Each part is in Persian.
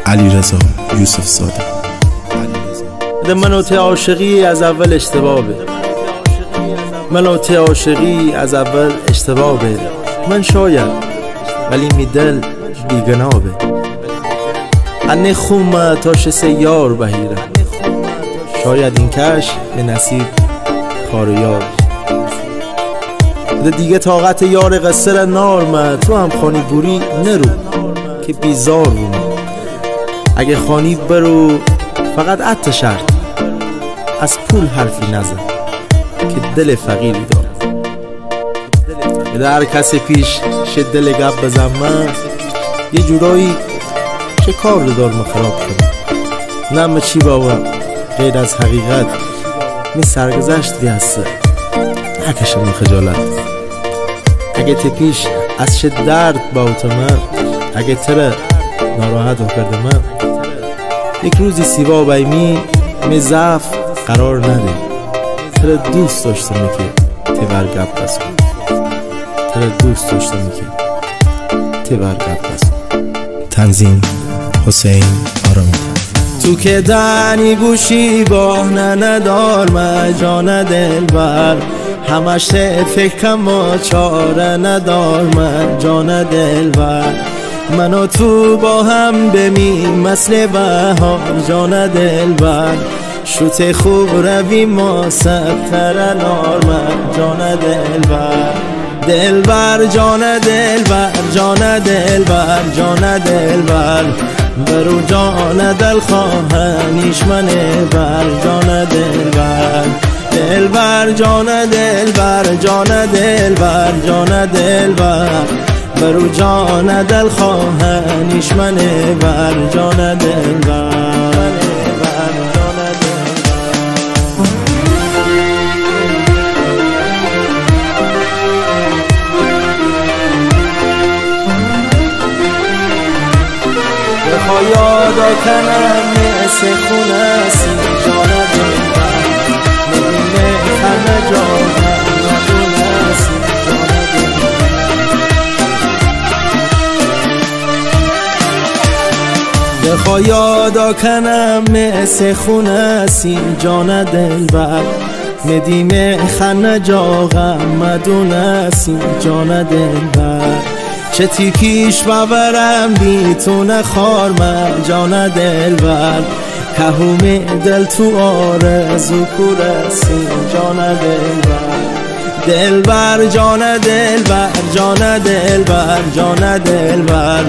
علیرضا یوسف زاده. منوط عاشقی از اول اشتبابه، منوط عاشقی از اول اشتبابه. من شاید ولی می دل بیگنابه. انه خومه تاش سیار بهیره، شاید این کش به نصیب کار یار. ده دیگه طاقت یار قصر نارمه، تو هم خانی بوری نرو که بیزار بومه. اگه خانید برو فقط عد شرط، از پول حرفی نزن که دل فقیری دار. در کسی پیش شه دل گپ بزن، من یه جورایی چه کار دار مخراب کنم. نمه چی بابا غیر از حقیقت می سرگذشت بی هسته نکشم می خجالت. اگه تی پیش از چه درد باوت من، اگه تره ناراحت کرده من، یک روزی سیوا بیمی می ضعف قرار نده. تره دوست داشته می که تی بر گپ بزن، تره دوست داشته می که تی بر گپ بزن. تنظیم حسین آرامی. تو که دنی گوشی بانه ندار جان دل بر، همش فکرم و چاره ندار جان دل بر. من و تو با هم بمیم مثل بهار جان دل بر. شوت خوب روی ما سبتر نار جان دل بر. دل بر جان دل بر، جان دل بر، جان دل بر. برو جان دل خواهنیش منه بر جان دل بر. دل بر جان دل بر، جان دل بر، جان دل بر. برو جان دل خواهنیش منه بر جان دل بر. یادا کنم مثل خونه سی جان دل بر. نمینه خنه جانم ندونه سی جان دل بر. بخوا یادا کنم مثل خونه سی جان دل بر. ندیمه خنه جاغم مدونه سی جان دل بر. چه تیکیش ببرم بی تو نخار من جان دل بر. کهوم دل تو آرزو کورسی جان دل بر. دل بر جان دل بر، جان دل بر، جان دل بر.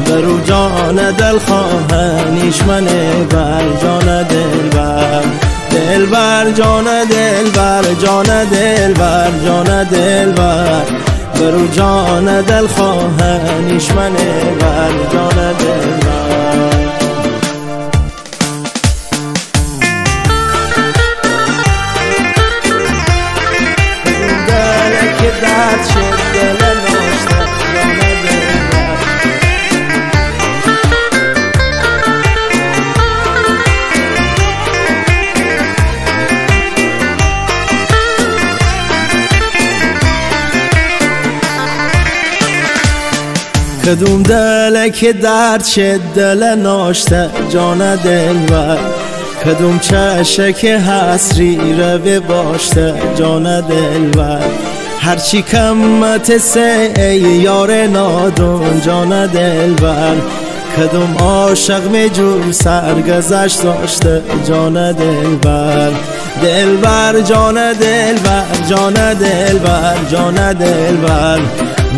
برو جان دل خواهنیش منه بر جان دل بر. دل بر جان دل بر، جان دل بر، جان دل بر. برو جان دل خواهنیش منه بر جان دل بر. دل که درد شد دل ناشته جان دل بر. کدوم دل که درد شد دل ناشته جان دل بر. کدوم چشه که حسری رو باشته جان دل بر. هرچی کمت سه ای یار نادون جان دل بر. کدوم عاشق مجور سرگذشت داشته جان دل بر. دل بر جان دل بر، جان دل بر، جان دل بر.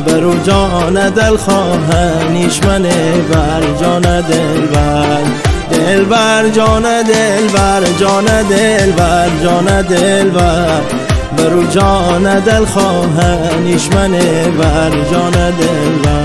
برو جان دل خواهنیش منه بر جان دل بر. دل بر جان دل بر، جان دل بر، جان دل بر. برو جان دل خواهنیش منه بر جان دل بر.